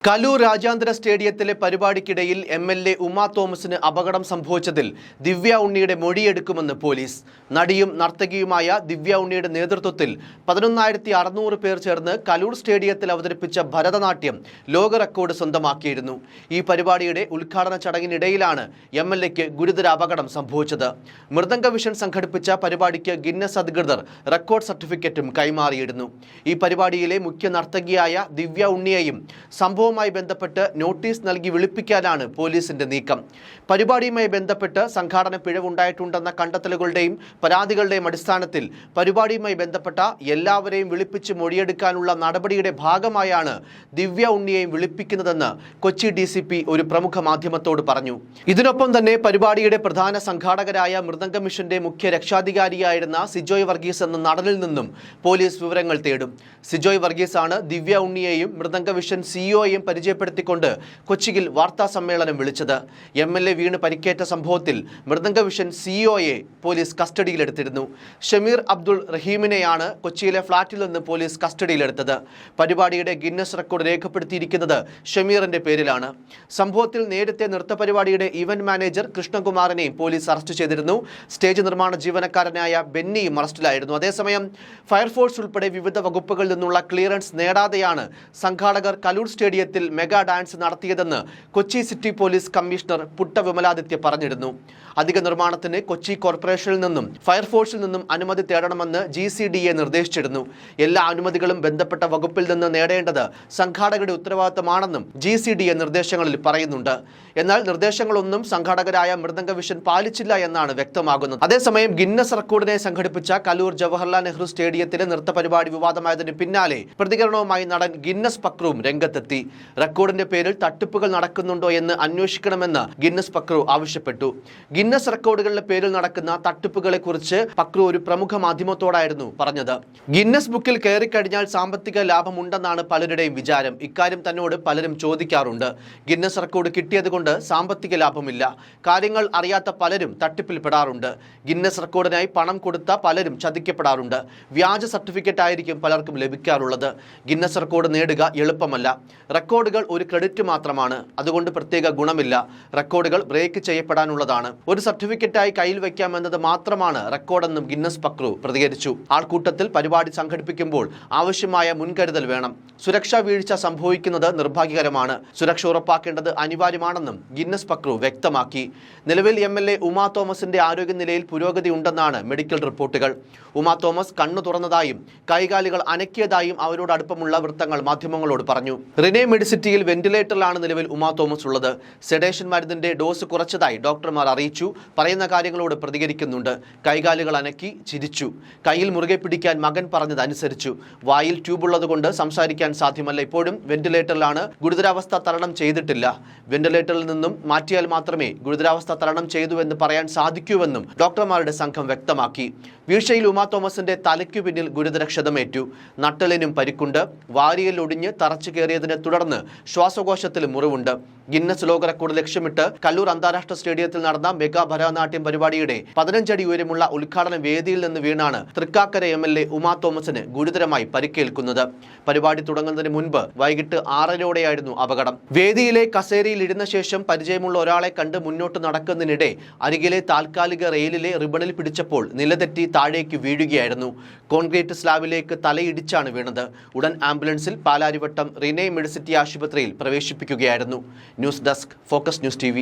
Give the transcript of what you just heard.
കലൂർ രാജ്യാന്തര സ്റ്റേഡിയത്തിലെ പരിപാടിക്കിടയിൽ എം.എൽ.എ. ഉമാ തോമസിന് അപകടം സംഭവിച്ചതിൽ ദിവ്യ ഉണ്ണിയുടെ മൊഴിയെടുക്കുമെന്ന് പോലീസ്. നടിയും നർത്തകിയുമായ ദിവ്യ ഉണ്ണിയുടെ നേതൃത്വത്തിൽ 11,600 പേർ ചേർന്ന് കലൂർ സ്റ്റേഡിയത്തിൽ അവതരിപ്പിച്ച ഭരതനാട്യം ലോക റെക്കോർഡ് സ്വന്തമാക്കിയിരുന്നു. ഈ പരിപാടിയുടെ ഉദ്ഘാടന ചടങ്ങിനിടയിലാണ് എം.എൽ.എക്ക് ഗുരുതര അപകടം സംഭവിച്ചത്. മൃദംഗ വിഷൻ സംഘടിപ്പിച്ച പരിപാടിക്ക് ഗിന്നസ് അധികൃതർ റെക്കോർഡ് സർട്ടിഫിക്കറ്റും കൈമാറിയിരുന്നു. ഈ പരിപാടിയിലെ മുഖ്യ നർത്തകിയായ ദിവ്യ ഉണ്ണിയെയും സംഭവവുമായി ബന്ധപ്പെട്ട് നോട്ടീസ് നൽകി വിളിപ്പിക്കാനാണ് പോലീസിന്റെ നീക്കം. പരിപാടിയുമായി ബന്ധപ്പെട്ട് സംഘാടന പിഴവുണ്ടായിട്ടുണ്ടെന്ന കണ്ടെത്തലുകളുടെയും പരാതികളുടെയും അടിസ്ഥാനത്തിൽ പരിപാടിയുമായി ബന്ധപ്പെട്ട എല്ലാവരെയും വിളിപ്പിച്ച് മൊഴിയെടുക്കാനുള്ള നടപടിയുടെ ഭാഗമായാണ് ദിവ്യ ഉണ്ണിയെയും വിളിപ്പിക്കുന്നതെന്ന് കൊച്ചി DCP ഒരു പ്രമുഖ മാധ്യമത്തോട് പറഞ്ഞു. ഇതിനൊപ്പം തന്നെ പരിപാടിയുടെ പ്രധാന സംഘാടകരായ മൃദംഗ മിഷന്റെ മുഖ്യ രക്ഷാധികാരിയായിരുന്ന സിജോയ് വർഗീസ് എന്ന നടനിൽ നിന്നും പോലീസ് വിവരങ്ങൾ തേടും. സിജോയ് വർഗീസാണ് ദിവ്യ ഉണ്ണിയെയും മൃദംഗ വിഷൻ സിഇഒയെയും പരിചയപ്പെടുത്തിക്കൊണ്ട് കൊച്ചിയിൽ വാർത്താ സമ്മേളനം വിളിച്ചത്. എം.എൽ.എ. വീണ് പരിക്കേറ്റ സംഭവത്തിൽ മൃദംഗ വിഷൻ സിഇഒയെ പോലീസ് കസ്റ്റഡിയിലെടുത്തിരുന്നു. ഷമീർ അബ്ദുൾ റഹീമിനെയാണ് കൊച്ചിയിലെ ഫ്ളാറ്റിൽ നിന്ന് പോലീസ് കസ്റ്റഡിയിലെടുത്തത്. പരിപാടിയുടെ ഗിന്നസ് റെക്കോർഡ് രേഖപ്പെടുത്തിയിരിക്കുന്നത് ഷമീറിന്റെ പേരിലാണ്. സംഭവത്തിൽ നേരത്തെ നൃത്തപരിപാടിയുടെ ഈവന്റ് മാനേജർ കൃഷ്ണകുമാറിനെയും പോലീസ് അറസ്റ്റ് ചെയ്തിരുന്നു. സ്റ്റേജ് നിർമ്മാണ ജീവനക്കാരനായ ബെന്നിയും അറസ്റ്റിലായിരുന്നു. അതേസമയം ഫയർഫോഴ്സ് ഉൾപ്പെടെ വിവിധ വകുപ്പുകളിൽ നിന്നുള്ള ക്ലിയറൻസ് നേടാതെയാണ് സംഘാടകർ കലൂർ സ്റ്റേഡിയത്തിൽ മെഗാ ഡാൻസ് നടത്തിയതെന്ന് Kochi city police commissioner Putta Vimaladitya പറഞ്ഞിരുന്നു. അധിക നിർമ്മാണത്തിന് കൊച്ചി കോർപ്പറേഷനിൽ നിന്നും ഫയർഫോഴ്സിൽ നിന്നും അനുമതി തേടണമെന്ന് GCDA നിർദ്ദേശിച്ചിരുന്നു. എല്ലാ അനുമതികളും ബന്ധപ്പെട്ട വകുപ്പിൽ നിന്ന് നേടേണ്ടത് സംഘാടകരുടെ ഉത്തരവാദിത്തമാണെന്നും GCDA നിർദ്ദേശങ്ങളിൽ പറയുന്നുണ്ട്. എന്നാൽ നിർദ്ദേശങ്ങളൊന്നും സംഘാടകരായ മൃദംഗ വിഷൻ പാലിച്ചില്ല എന്നാണ് വ്യക്തമാകുന്നത്. അതേസമയം ഗിന്നസ് റെക്കോർഡിനെ സംഘടിപ്പിച്ച കലൂർ ജവഹർലാൽ നെഹ്റു സ്റ്റേഡിയത്തിലെ നൃത്ത പരിപാടി വിവാദമായതിന് പിന്നാലെ പ്രതികരണവുമായി നടൻ ഗിന്നസ് പക്രുവും രംഗത്തെത്തി. റെക്കോർഡിന്റെ പേരിൽ തട്ടിപ്പുകൾ നടക്കുന്നുണ്ടോ എന്ന് അന്വേഷിക്കണമെന്ന് ഗിന്നസ് പക്രു ആവശ്യപ്പെട്ടു. ഗിന്നസ് റെക്കോർഡുകളുടെ പേരിൽ നടക്കുന്ന തട്ടിപ്പുകളെ കുറിച്ച് പക്രു ഒരു പ്രമുഖ മാധ്യമത്തോടായിരുന്നു പറഞ്ഞത്. ഗിന്നസ് ബുക്കിൽ കയറിക്കഴിഞ്ഞാൽ സാമ്പത്തിക ലാഭമുണ്ടെന്നാണ് പലരുടെയും വിചാരം. ഇക്കാര്യം തന്നോട് പലരും ചോദിക്കാറുണ്ട്. ഗിന്നസ് റെക്കോർഡ് കിട്ടിയതുകൊണ്ട് സാമ്പത്തിക ലാഭമില്ല. കാര്യങ്ങൾ അറിയാത്ത പലരും തട്ടിപ്പിൽ പെടാറുണ്ട്. ഗിന്നസ് റെക്കോർഡിനായി പണം കൊടുത്ത പലരും ചതിക്കപ്പെടാറുണ്ട്. വ്യാജ സർട്ടിഫിക്കറ്റ് ആയിരിക്കും പലർക്കും ലഭിക്കാറുള്ളത്. ഗിന്നസ് റെക്കോർഡ് നേടുക എളുപ്പമല്ല. റെക്കോർഡുകൾ ഒരു ക്രെഡിറ്റ് മാത്രമാണ്. അതുകൊണ്ട് പ്രത്യേക ഗുണമില്ല. റെക്കോർഡുകൾ ബ്രേക്ക് ചെയ്യപ്പെടാനുള്ളതാണ്. ഒരു സർട്ടിഫിക്കറ്റായി കയ്യിൽ വയ്ക്കാമെന്നത് മാത്രമാണ് റെക്കോർഡെന്നും ഗിന്നസ് പക്രു പ്രതികരിച്ചു. ആൾക്കൂട്ടത്തിൽ പരിപാടി സംഘടിപ്പിക്കുമ്പോൾ ആവശ്യമായ മുൻകരുതൽ വേണം. സുരക്ഷാ വീഴ്ച സംഭവിക്കുന്നത് നിർഭാഗ്യകരമാണ്. സുരക്ഷ ഉറപ്പാക്കേണ്ടത് അനിവാര്യമാണെന്നും ഗിന്നസ് പക്രു വ്യക്തമാക്കി. നിലവിൽ എം.എൽ.എ. ഉമാ തോമസിന്റെ ആരോഗ്യനിലയിൽ പുരോഗതി ഉണ്ടെന്നാണ് മെഡിക്കൽ റിപ്പോർട്ടുകൾ. ഉമാ തോമസ് കണ്ണു തുറന്നതായും കൈകാലുകൾ അനക്കിയതായും അവരോട് അടുപ്പമുള്ള വൃത്തങ്ങൾ മാധ്യമങ്ങളോട് പറഞ്ഞു. റിനെ മെഡിസിറ്റിയിൽ വെന്റിലേറ്ററിലാണ് നിലവിൽ ഉമാ തോമസ് ഉള്ളത്. സെഡേഷൻ മരുന്നിന്റെ ഡോസ് കുറച്ചതായി ഡോക്ടർമാർ അറിയിച്ചു. പറയുന്ന കാര്യങ്ങളോട് പ്രതികരിക്കുന്നുണ്ട്. കൈകാലുകൾ അനക്കി, ചിരിച്ചു. കയ്യിൽ മുറുകെ പിടിക്കാൻ മകൻ പറഞ്ഞത് അനുസരിച്ചു. വായിൽ ട്യൂബുള്ളതുകൊണ്ട് സംസാരിക്കാൻ സാധ്യമല്ല. ഇപ്പോഴും വെന്റിലേറ്ററിലാണ്. ഗുരുതരാവസ്ഥ തരണം ചെയ്തിട്ടില്ല. വെന്റിലേറ്ററിൽ നിന്നും മാറ്റിയാൽ മാത്രമേ ഗുരുതരാവസ്ഥ തരണം ചെയ്തുവെന്ന് പറയാൻ സാധിക്കൂവെന്നും ഡോക്ടർമാരുടെ സംഘം വ്യക്തമാക്കി. വീഴ്ചയിൽ ഉമാ തോമസിന്റെ തലയ്ക്കു പിന്നിൽ ഗുരുതര ക്ഷതമേറ്റു. നട്ടലിനും പരിക്കുണ്ട്. വാരിയിൽ ഒടിഞ്ഞ് തറച്ചു കയറിയതിനെ തുടർന്ന് ശ്വാസകോശത്തിൽ മുറിവുണ്ട്. ഗിന്നസ് ലോക റെക്കോർഡ് ലക്ഷ്യമിട്ട് കല്ലൂർ അന്താരാഷ്ട്ര സ്റ്റേഡിയത്തിൽ നടന്ന മെഗാ ഭരതനാട്യം പരിപാടിയുടെ 15 അടി ഉയരമുള്ള ഉദ്ഘാടന വേദിയിൽ നിന്ന് വീണാണ് തൃക്കാക്കര എം.എൽ.എ. ഉമാ തോമസിന് ഗുരുതരമായി പരിക്കേൽക്കുന്നത്. പരിപാടി തുടങ്ങുന്നതിന് മുൻപ് വൈകിട്ട് 6:30 അപകടം. വേദിയിലെ കസേരയിൽ ഇരുന്ന ശേഷം പരിചയമുള്ള ഒരാളെ കണ്ട് മുന്നോട്ട് നടക്കുന്നതിനിടെ അരികിലെ താൽക്കാലിക റെയിലിലെ റിബണിൽ പിടിച്ചപ്പോൾ നിലതെറ്റി താഴേക്ക് വീഴുകയായിരുന്നു. കോൺക്രീറ്റ് സ്ലാബിലേക്ക് തലയിടിച്ചാണ് വീണത്. ഉടൻ ആംബുലൻസിൽ പാലാരിവട്ടം റിനെ മെഡിസിറ്റി ആശുപത്രിയിൽ പ്രവേശിപ്പിക്കുകയായിരുന്നു. News desk, focus news TV.